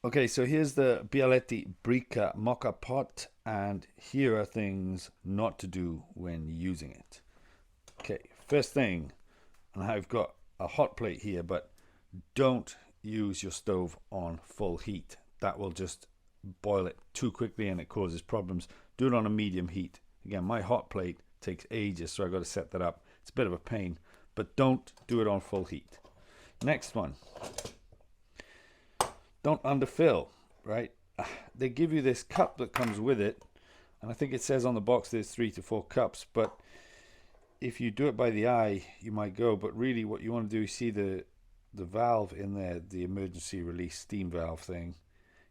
Okay, so here's the Bialetti Brikka Moka pot, and here are things not to do when using it. Okay, first thing, and I've got a hot plate here, but don't use your stove on full heat. That will just boil it too quickly and it causes problems. Do it on a medium heat. Again, my hot plate takes ages, so I've got to set that up. It's a bit of a pain, but don't do it on full heat. Next one, don't underfill, right? They give you this cup that comes with it, and I think it says on the box there's 3 to 4 cups, but if you do it by the eye, you might go, but really what you want to do is see the valve in there, the emergency release steam valve thing.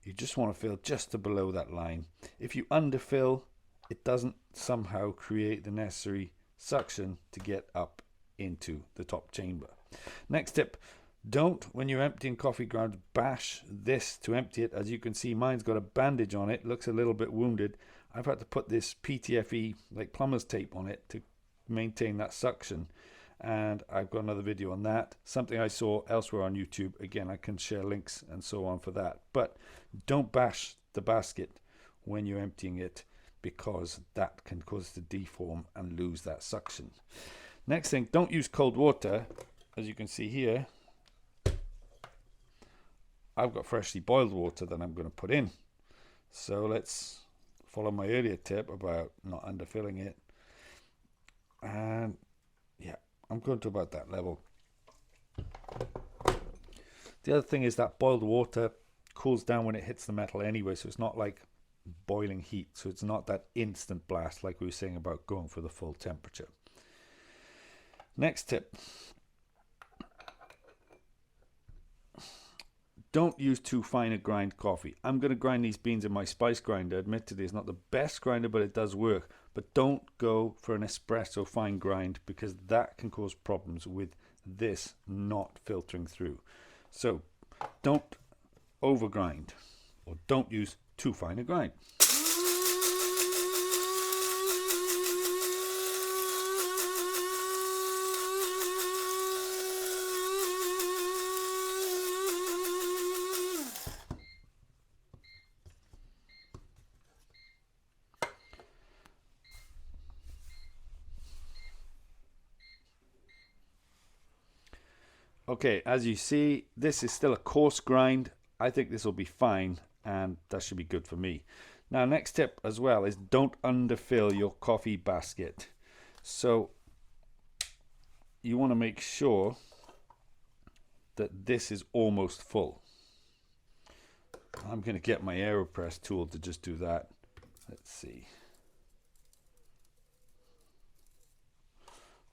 You just want to fill just to below that line. If you underfill, it doesn't somehow create the necessary suction to get up into the top chamber. Next tip, don't, when you're emptying coffee grounds, bash this to empty it. As you can see, mine's got a bandage on it, looks a little bit wounded. I've had to put this PTFE, like plumber's tape, on it to maintain that suction, and I've got another video on that, something I saw elsewhere on YouTube. Again, I can share links and so on for that, but don't bash the basket when you're emptying it, because that can cause it to deform and lose that suction. Next thing, don't use cold water. As you can see here, I've got freshly boiled water that I'm going to put in, so let's follow my earlier tip about not underfilling it. And yeah, I'm going to about that level. The other thing is that boiled water cools down when it hits the metal anyway, so it's not like boiling heat, so it's not that instant blast like we were saying about going for the full temperature. Next tip, don't use too fine a grind coffee. I'm going to grind these beans in my spice grinder. Admittedly, it's not the best grinder, but it does work. But don't go for an espresso fine grind, because that can cause problems with this not filtering through. So don't over grind, or don't use too fine a grind. Okay, as you see, this is still a coarse grind. I think this will be fine, and that should be good for me. Now, next tip as well is don't underfill your coffee basket. So you want to make sure that this is almost full. I'm going to get my AeroPress tool to just do that. Let's see.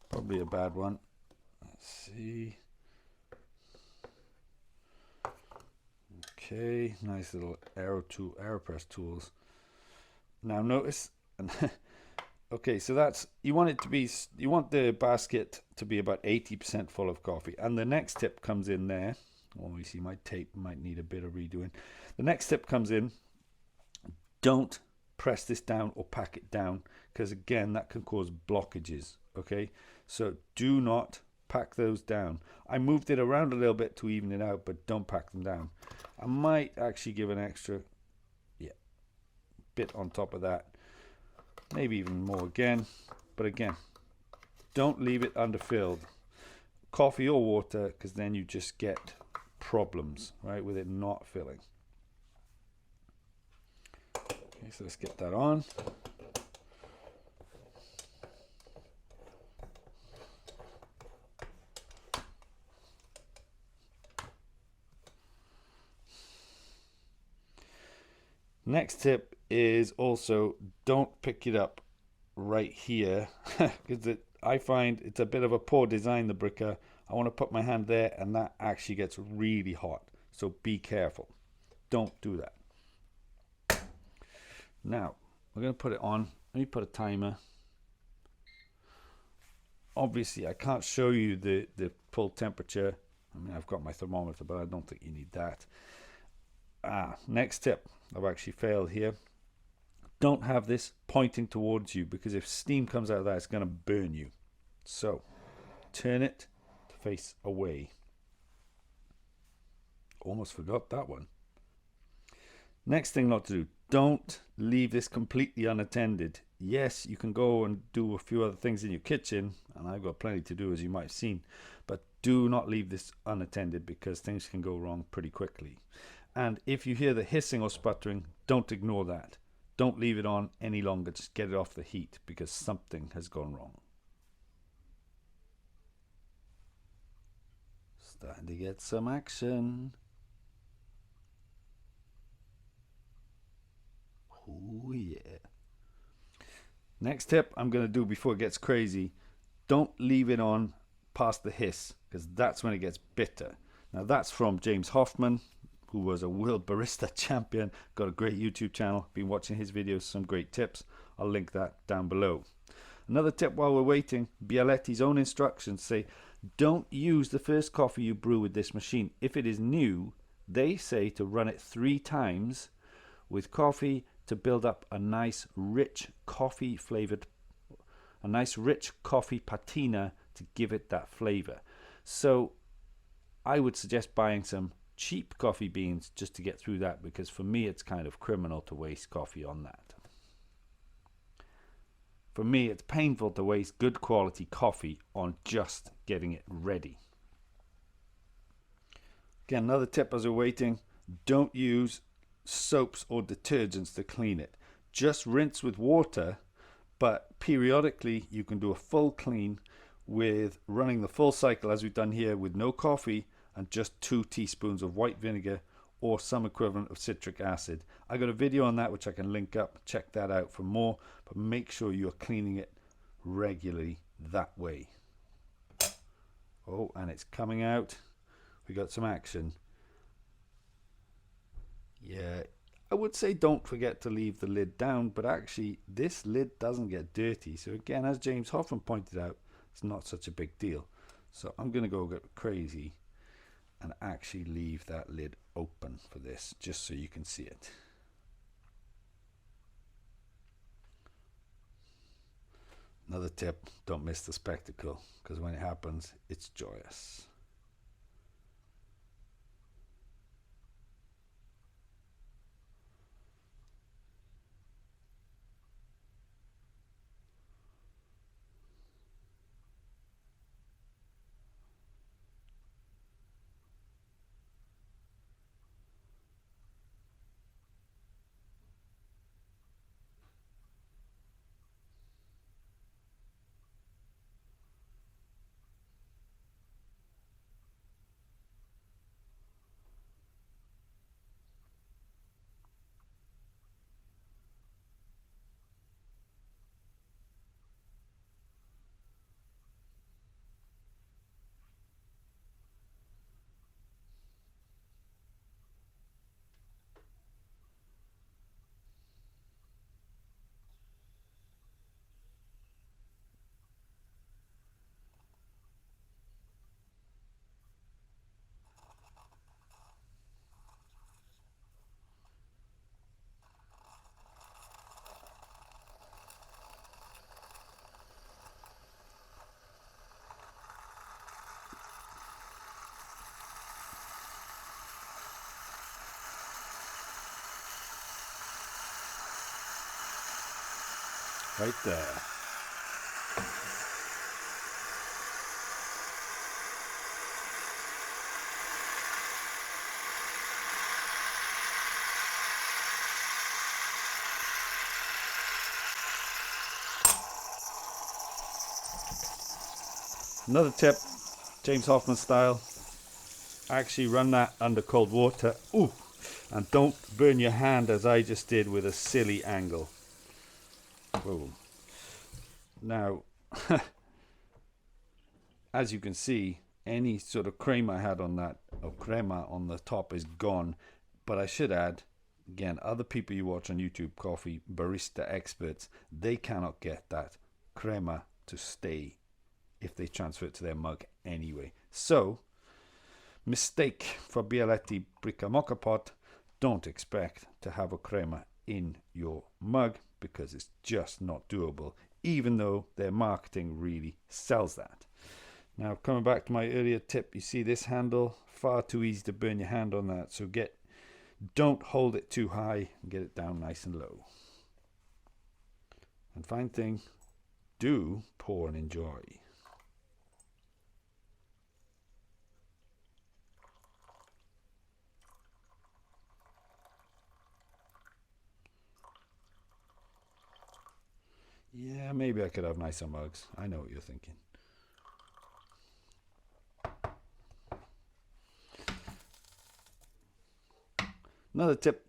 Probably a bad one. Let's see. Okay, nice little AeroPress tools. Now notice, okay, so that's, you want the basket to be about 80% full of coffee. And the next tip comes in there. Oh, you see my tape might need a bit of redoing. The next tip comes in, don't press this down or pack it down, because again, that can cause blockages, okay? So do not pack those down. I moved it around a little bit to even it out, but don't pack them down. I might actually give an extra bit on top of that, maybe even more again, but again, don't leave it underfilled, coffee or water, because then you just get problems, right, with it not filling. Okay, so let's get that on. Next tip is also don't pick it up right here, because I find it's a bit of a poor design, the Brikka. I want to put my hand there, and that actually gets really hot. So be careful. Don't do that. Now, we're going to put it on. Let me put a timer. Obviously, I can't show you the full temperature. I mean, I've got my thermometer, but I don't think you need that. Next tip. I've actually failed here. Don't have this pointing towards you, because if steam comes out of that, it's going to burn you. So turn it to face away. Almost forgot that one. Next thing not to do, don't leave this completely unattended. Yes, you can go and do a few other things in your kitchen, and I've got plenty to do, as you might have seen, but do not leave this unattended because things can go wrong pretty quickly. And if you hear the hissing or sputtering, don't ignore that. Don't leave it on any longer. Just get it off the heat because something has gone wrong. Starting to get some action. Oh yeah. Next tip I'm going to do before it gets crazy, don't leave it on past the hiss because that's when it gets bitter. Now that's from James Hoffman, who was a world barista champion, got a great YouTube channel, been watching his videos, some great tips. I'll link that down below. Another tip while we're waiting, Bialetti's own instructions say don't use the first coffee you brew with this machine. If it is new, they say to run it 3 times with coffee to build up a nice rich coffee flavored, a nice rich coffee patina to give it that flavor. So I would suggest buying some cheap coffee beans just to get through that, because for me it's kind of criminal to waste coffee on that. For me it's painful to waste good quality coffee on just getting it ready. Again, another tip as we're waiting, don't use soaps or detergents to clean it. Just rinse with water, but periodically you can do a full clean with running the full cycle as we've done here with no coffee and just 2 teaspoons of white vinegar or some equivalent of citric acid. I got a video on that which I can link up. Check that out for more, but make sure you're cleaning it regularly that way. Oh, and it's coming out. We got some action. Yeah, I would say don't forget to leave the lid down, but actually this lid doesn't get dirty. So again, as James Hoffman pointed out, it's not such a big deal. So I'm going to go get crazy and actually leave that lid open for this, just so you can see it. Another tip, don't miss the spectacle, because when it happens, it's joyous. Right there. Another tip, James Hoffman style, actually run that under cold water. Ooh, and don't burn your hand as I just did with a silly angle. Boom. Now, as you can see, any sort of cream I had on that, or crema on the top, is gone. But I should add, again, other people you watch on YouTube, coffee barista experts, they cannot get that crema to stay if they transfer it to their mug anyway. So, mistake for Bialetti Brikka Moka pot, don't expect to have a crema in your mug because it's just not doable, even though their marketing really sells that. Now, coming back to my earlier tip, you see this handle, far too easy to burn your hand on that, so get Don't hold it too high and get it down nice and low. And fine thing, do pour and enjoy. Yeah, maybe I could have nicer mugs. I know what you're thinking. Another tip,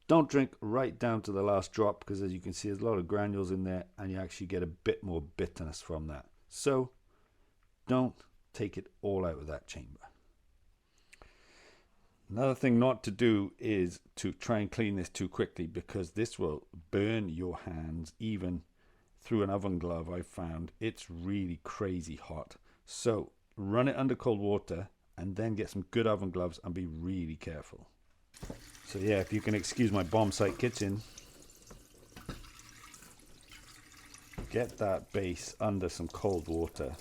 don't drink right down to the last drop, because as you can see there's a lot of granules in there and you actually get a bit more bitterness from that. So don't take it all out of that chamber. Another thing not to do is to try and clean this too quickly, because this will burn your hands even through an oven glove. I've found it's really crazy hot. So run it under cold water and then get some good oven gloves and be really careful. So yeah, if you can excuse my bomb site kitchen, get that base under some cold water,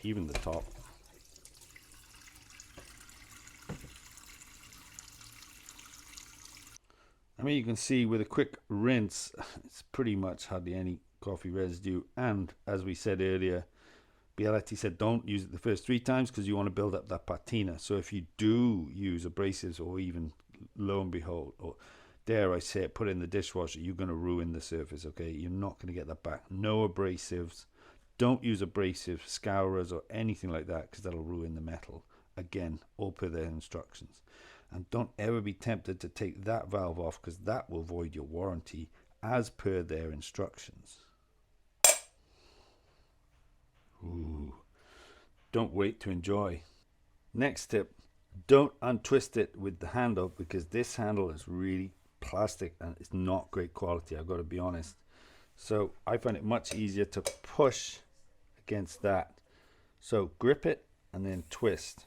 even the top. I mean, you can see with a quick rinse, it's pretty much hardly any coffee residue. And as we said earlier, Bialetti said don't use it the first 3 times because you want to build up that patina. So if you do use abrasives, or even lo and behold, or dare I say it, put it in the dishwasher, you're going to ruin the surface, okay? You're not going to get that back. No abrasives. Don't use abrasive scourers or anything like that, because that'll ruin the metal. Again, all per their instructions. And don't ever be tempted to take that valve off, because that will void your warranty as per their instructions. Ooh. Don't wait to enjoy. Next tip, don't untwist it with the handle, because this handle is really plastic and it's not great quality, I've got to be honest. So I find it much easier to push against that. So grip it and then twist.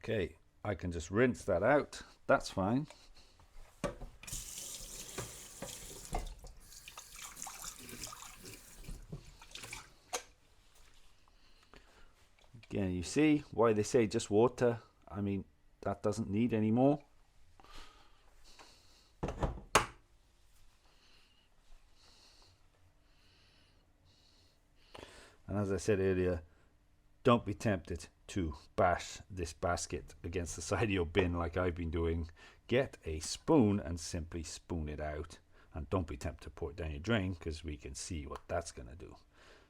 Okay, I can just rinse that out. That's fine. Again, you see why they say just water. I mean, that doesn't need any more. And as I said earlier, don't be tempted to bash this basket against the side of your bin like I've been doing. Get a spoon and simply spoon it out. And don't be tempted to pour it down your drain, because we can see what that's going to do.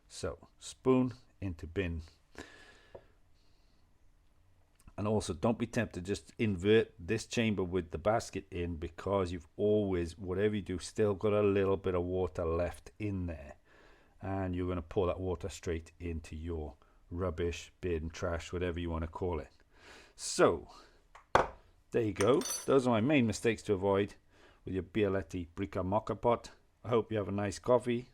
So spoon into bin. And also don't be tempted to just invert this chamber with the basket in, because you've always, whatever you do, still got a little bit of water left in there. And you're going to pour that water straight into your rubbish bin, trash, whatever you want to call it. So there you go. Those are my main mistakes to avoid with your Bialetti Brikka Moka pot. I hope you have a nice coffee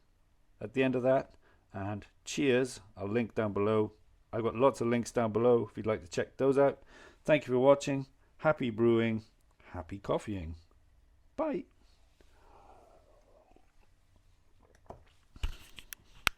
at the end of that, and cheers. I'll link down below. I've got lots of links down below if you'd like to check those out. Thank you for watching. Happy brewing, happy coffeeing. Bye.